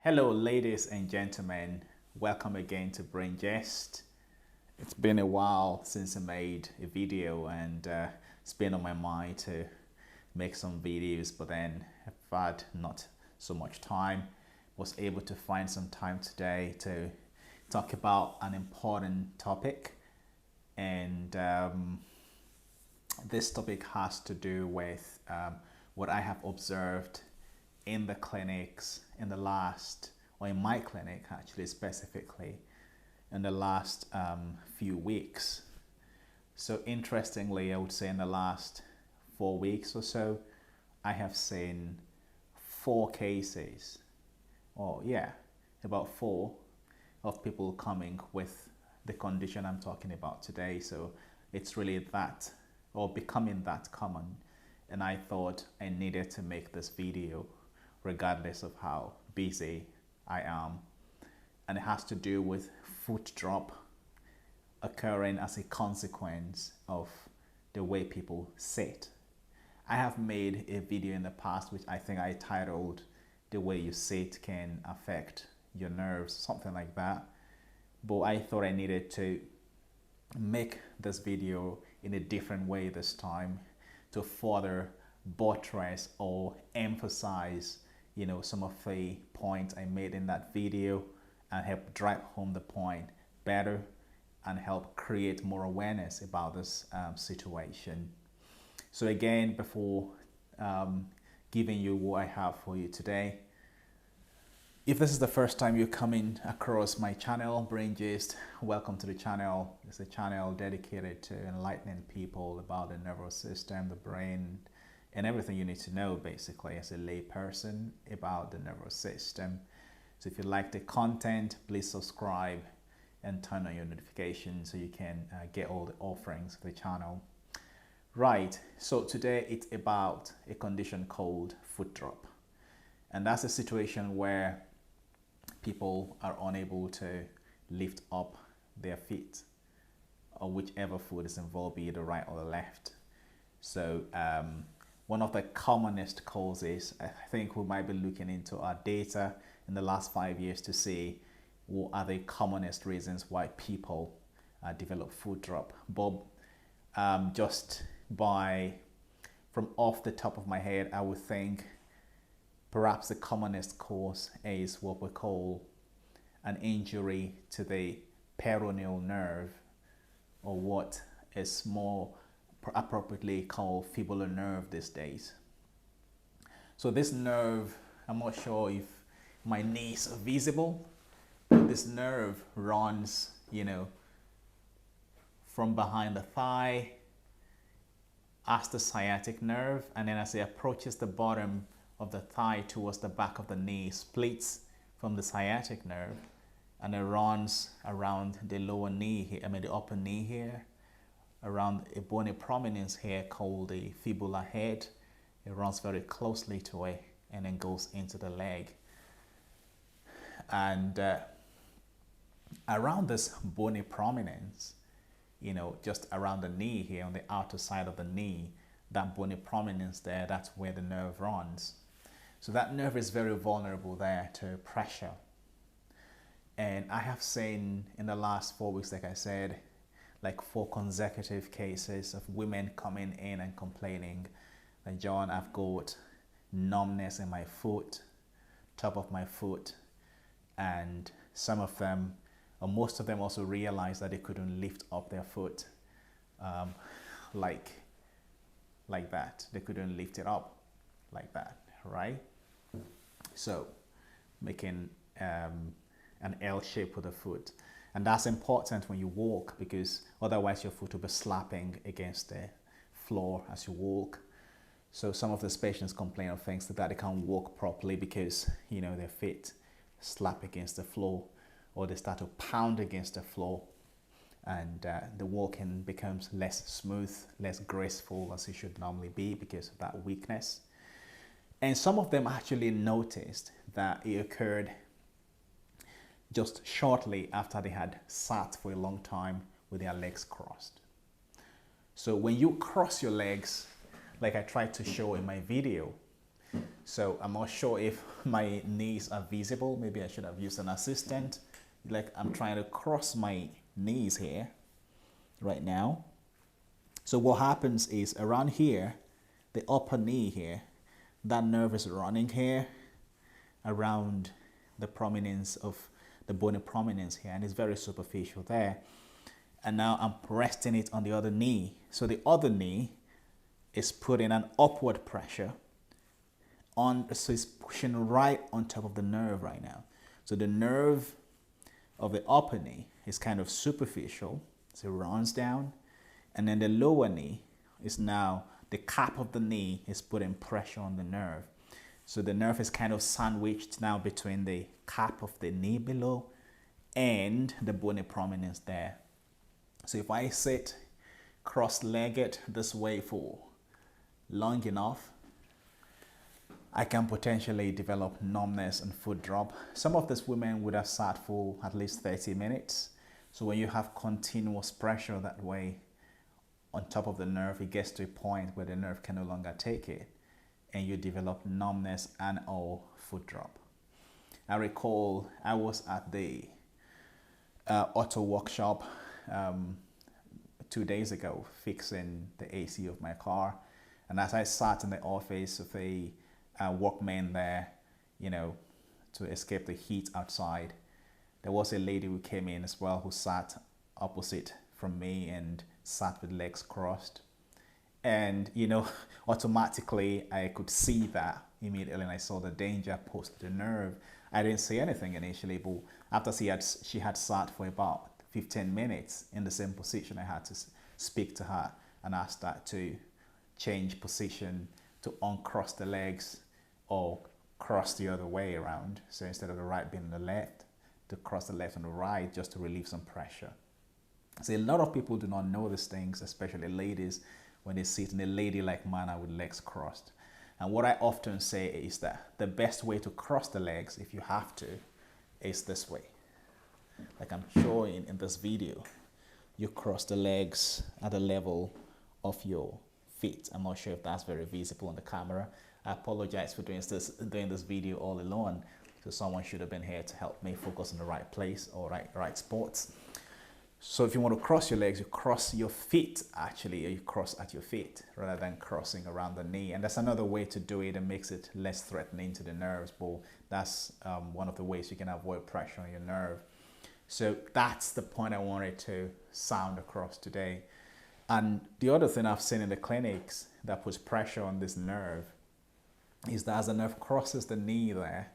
Hello, ladies and gentlemen. Welcome again to Brain Jest. It's been a while since I made a video, and it's been on my mind to make some videos, but then I've had not so much time. Was able to find some time today to talk about an important topic, and this topic has to do with what I have observed in the clinics in the last, or in my clinic actually specifically, in the last few weeks. So interestingly, I would say in the last 4 weeks or so, I have seen 4 cases, or yeah, about four of people coming with the condition I'm talking about today. So it's really that, or becoming that common. And I thought I needed to make this video regardless of how busy I am. And it has to do with foot drop occurring as a consequence of the way people sit. I have made a video in the past which I think I titled "The Way You Sit Can Affect Your Nerves," something like that. But I thought I needed to make this video in a different way this time to further buttress or emphasize some of the points I made in that video and help drive home the point better and help create more awareness about this situation. So again, before giving you what I have for you today, if this is the first time you're coming across my channel, Brain Gist, welcome to the channel. It's a channel dedicated to enlightening people about the nervous system, the brain, and everything you need to know basically as a lay person about the nervous system. So if you like the content, please subscribe and turn on your notifications so you can get all the offerings of the channel. Right, so today it's about a condition called foot drop. And that's a situation where people are unable to lift up their feet, or whichever foot is involved, be it the right or the left. So one of the commonest causes, I think we might be looking into our data in the last 5 years to see what are the commonest reasons why people develop foot drop. But from off the top of my head, I would think perhaps the commonest cause is what we call an injury to the peroneal nerve, or what is more appropriately called fibular nerve these days. So this nerve, I'm not sure if my knees are visible, but this nerve runs, from behind the thigh as the sciatic nerve, and then as it approaches the bottom of the thigh towards the back of the knee, splits from the sciatic nerve, and it runs around the lower knee here, the upper knee here, around a bony prominence here called the fibula head. It runs very closely to it and then goes into the leg. And around this bony prominence, just around the knee here, on the outer side of the knee, that bony prominence there, that's where the nerve runs. So that nerve is very vulnerable there to pressure. And I have seen in the last 4 weeks, like I said, like 4 consecutive cases of women coming in and complaining that, "John, I've got numbness in my foot, top of my foot." And some of them, or most of them, also realized that they couldn't lift up their foot like that. They couldn't lift it up like that, right? So making an L shape with the foot. And that's important when you walk, because otherwise your foot will be slapping against the floor as you walk. So some of these patients complain of things that they can't walk properly because their feet slap against the floor, or they start to pound against the floor, and the walking becomes less smooth, less graceful as it should normally be because of that weakness. And some of them actually noticed that it occurred just shortly after they had sat for a long time with their legs crossed. So when you cross your legs, like I tried to show in my video, So I'm not sure if my knees are visible. Maybe I should have used an assistant. Like I'm trying to cross my knees here right now. So what happens is around here, the upper knee here, that nerve is running here around the prominence of the bony prominence here, and it's very superficial there. And now I'm resting it on the other knee. So the other knee is putting an upward pressure on, so it's pushing right on top of the nerve right now. So the nerve of the upper knee is kind of superficial, so it runs down, and then the lower knee is now, the cap of the knee is putting pressure on the nerve. So the nerve is kind of sandwiched now between the cap of the knee below and the bony prominence there. So if I sit cross-legged this way for long enough, I can potentially develop numbness and foot drop. Some of these women would have sat for at least 30 minutes. So when you have continuous pressure that way on top of the nerve, it gets to a point where the nerve can no longer take it, and you develop numbness and or foot drop. I recall I was at the auto workshop 2 days ago fixing the AC of my car, and as I sat in the office with a workman there, you know, to escape the heat outside, there was a lady who came in as well who sat opposite from me and sat with legs crossed. And, you know, automatically I could see that immediately, and I saw the danger posed to the nerve. I didn't say anything initially, but after she had sat for about 15 minutes in the same position, I had to speak to her and ask her to change position, to uncross the legs or cross the other way around. So instead of the right being the left, to cross the left and the right, just to relieve some pressure. See, a lot of people do not know these things, especially ladies, when they sit in a ladylike manner with legs crossed. And what I often say is that the best way to cross the legs, if you have to, is this way. Like I'm showing in this video, you cross the legs at the level of your feet. I'm not sure if that's very visible on the camera. I apologize for doing this video all alone. So someone should have been here to help me focus on the right place or right spots. So if you want to cross your legs, you cross your feet actually, or you cross at your feet rather than crossing around the knee. And that's another way to do it and makes it less threatening to the nerves. But that's one of the ways you can avoid pressure on your nerve. So that's the point I wanted to sound across today. And the other thing I've seen in the clinics that puts pressure on this nerve is that as the nerve crosses the knee there,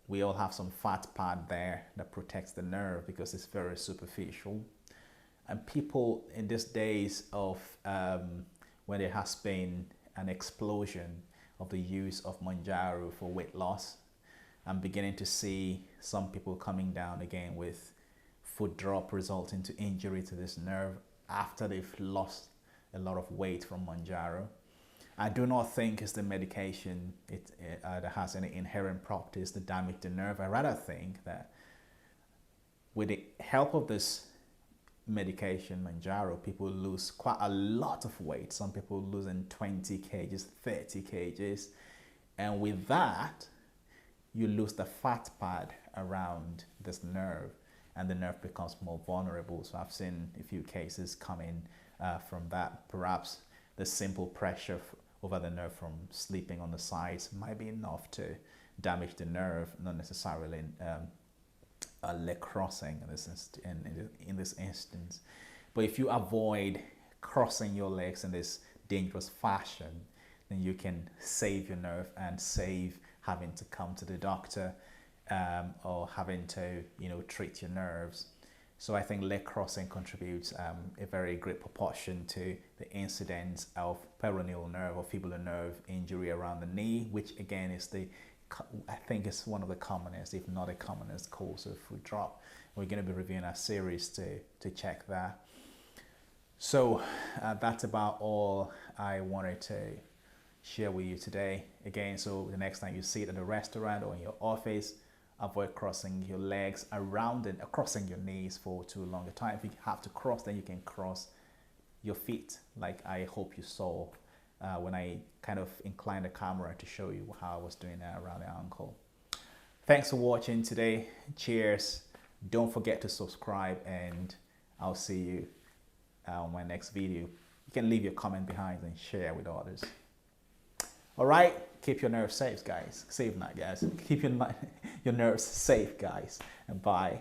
we all have some fat pad there that protects the nerve because it's very superficial. And people in these days of when there has been an explosion of the use of Mounjaro for weight loss, I'm beginning to see some people coming down again with foot drop resulting to injury to this nerve after they've lost a lot of weight from Mounjaro. I do not think it's the medication that has any inherent properties to damage the nerve. I rather think that with the help of this medication, Mounjaro, people lose quite a lot of weight. Some people losing 20 kgs, 30 kgs. And with that, you lose the fat pad around this nerve and the nerve becomes more vulnerable. So I've seen a few cases coming from that. Perhaps the simple pressure over the nerve from sleeping on the sides might be enough to damage the nerve, not necessarily a leg crossing in this instance. But if you avoid crossing your legs in this dangerous fashion, then you can save your nerve and save having to come to the doctor or having to treat your nerves. So I think leg crossing contributes a very great proportion to the incidence of peroneal nerve or fibular nerve injury around the knee, which again is I think is one of the commonest, if not the commonest cause of foot drop. We're going to be reviewing a series to check that. So that's about all I wanted to share with you today. Again, so the next time you sit at a restaurant or in your office, avoid crossing your legs around and crossing your knees for too long a time. If you have to cross, then you can cross your feet, like I hope you saw when I kind of inclined the camera to show you how I was doing that around the ankle. Thanks for watching today. Cheers. Don't forget to subscribe, and I'll see you on my next video. You can leave your comment behind and share with others. All right, keep your nerves safe, guys. Safe not, guys. Keep your nerves safe, guys. And bye.